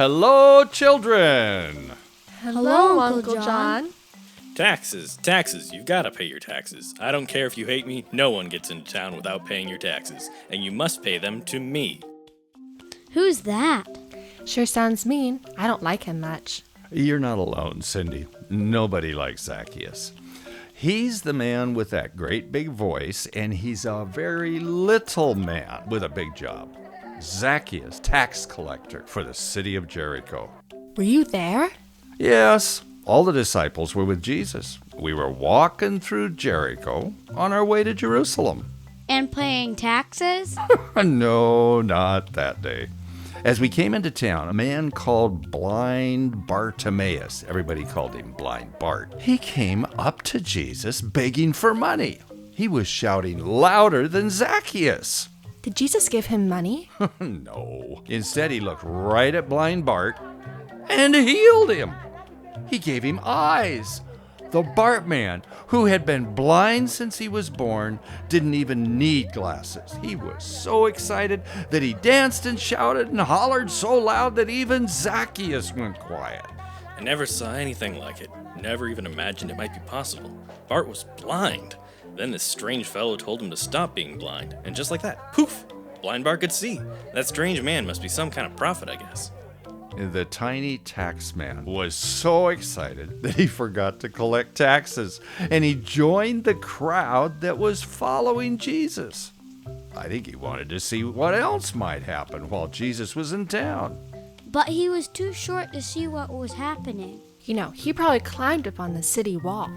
Hello, children! Hello, Uncle John. Taxes. You've got to pay your taxes. I don't care if you hate me, no one gets into town without paying your taxes. And you must pay them to me. Who's that? Sure sounds mean. I don't like him much. You're not alone, Cindy. Nobody likes Zacchaeus. He's the man with that great big voice, and he's a very little man with a big job. Zacchaeus, tax collector for the city of Jericho. Were you there? Yes, all the disciples were with Jesus. We were walking through Jericho on our way to Jerusalem. And paying taxes? No, not that day. As we came into town, a man called Blind Bartimaeus, everybody called him Blind Bart, he came up to Jesus begging for money. He was shouting louder than Zacchaeus. Did Jesus give him money? No. Instead, he looked right at Blind Bart and healed him. He gave him eyes. The Bart man, who had been blind since he was born, didn't even need glasses. He was so excited that he danced and shouted and hollered so loud that even Zacchaeus went quiet. I never saw anything like it. Never even imagined it might be possible. Bart was blind. Then this strange fellow told him to stop being blind. And just like that, poof! Blind Bart could see. That strange man must be some kind of prophet, I guess. The tiny tax man was so excited that he forgot to collect taxes, and he joined the crowd that was following Jesus. I think he wanted to see what else might happen while Jesus was in town. But he was too short to see what was happening. You know, he probably climbed up on the city wall.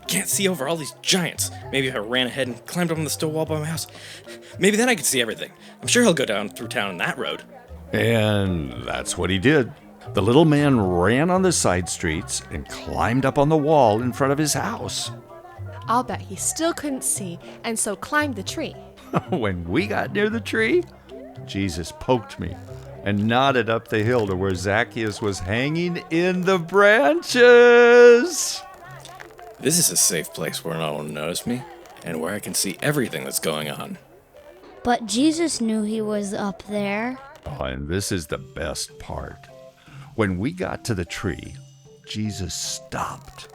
Can't see over all these giants. Maybe if I ran ahead and climbed up on the stone wall by my house. Maybe then I could see everything. I'm sure he'll go down through town on that road. And that's what he did. The little man ran on the side streets and climbed up on the wall in front of his house. I'll bet he still couldn't see and so climbed the tree. When we got near the tree, Jesus poked me and nodded up the hill to where Zacchaeus was hanging in the branches. This is a safe place where no one will notice me, and where I can see everything that's going on. But Jesus knew he was up there. Oh, and this is the best part. When we got to the tree, Jesus stopped.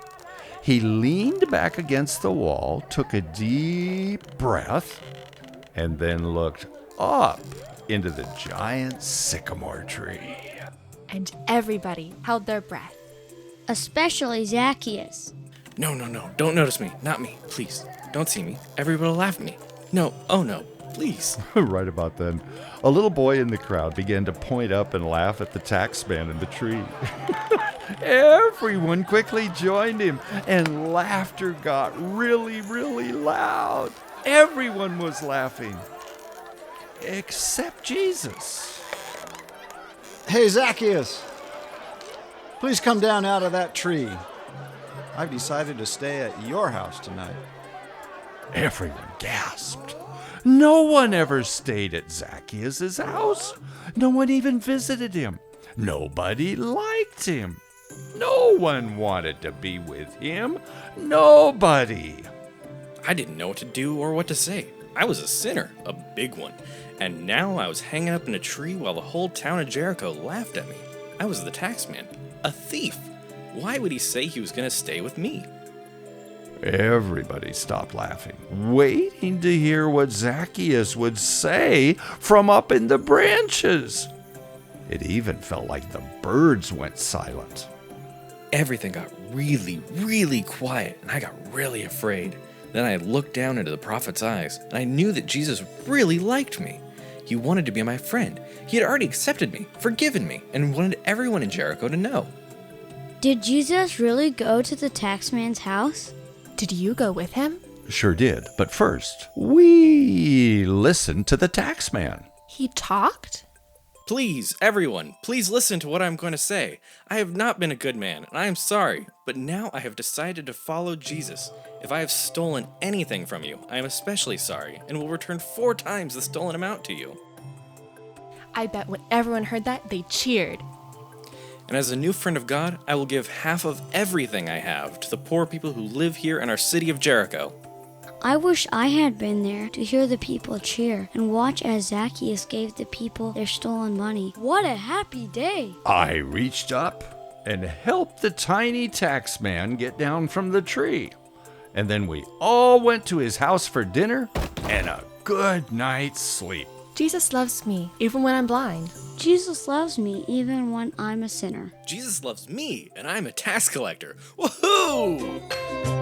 He leaned back against the wall, took a deep breath, and then looked up into the giant sycamore tree. And everybody held their breath. Especially Zacchaeus. No, don't notice me. Not me, please. Don't see me. Everybody will laugh at me. No, oh no, please. Right about then, a little boy in the crowd began to point up and laugh at the tax man in the tree. Everyone quickly joined him, and laughter got really, really loud. Everyone was laughing, except Jesus. Hey, Zacchaeus, please come down out of that tree. I've decided to stay at your house tonight. Everyone gasped. No one ever stayed at Zacchaeus' house. No one even visited him. Nobody liked him. No one wanted to be with him. Nobody. I didn't know what to do or what to say. I was a sinner, a big one. And now I was hanging up in a tree while the whole town of Jericho laughed at me. I was the tax man, a thief. Why would he say he was going to stay with me? Everybody stopped laughing, waiting to hear what Zacchaeus would say from up in the branches. It even felt like the birds went silent. Everything got really, really quiet, and I got really afraid. Then I looked down into the prophet's eyes, and I knew that Jesus really liked me. He wanted to be my friend. He had already accepted me, forgiven me, and wanted everyone in Jericho to know. Did Jesus really go to the tax man's house? Did you go with him? Sure did, but first, we listened to the tax man. He talked? Please, everyone, please listen to what I'm going to say. I have not been a good man, and I am sorry, but now I have decided to follow Jesus. If I have stolen anything from you, I am especially sorry, and will return 4 times the stolen amount to you. I bet when everyone heard that, they cheered. And as a new friend of God, I will give half of everything I have to the poor people who live here in our city of Jericho. I wish I had been there to hear the people cheer and watch as Zacchaeus gave the people their stolen money. What a happy day! I reached up and helped the tiny tax man get down from the tree. And then we all went to his house for dinner and a good night's sleep. Jesus loves me, even when I'm blind. Jesus loves me even when I'm a sinner. Jesus loves me, and I'm a tax collector. Woohoo!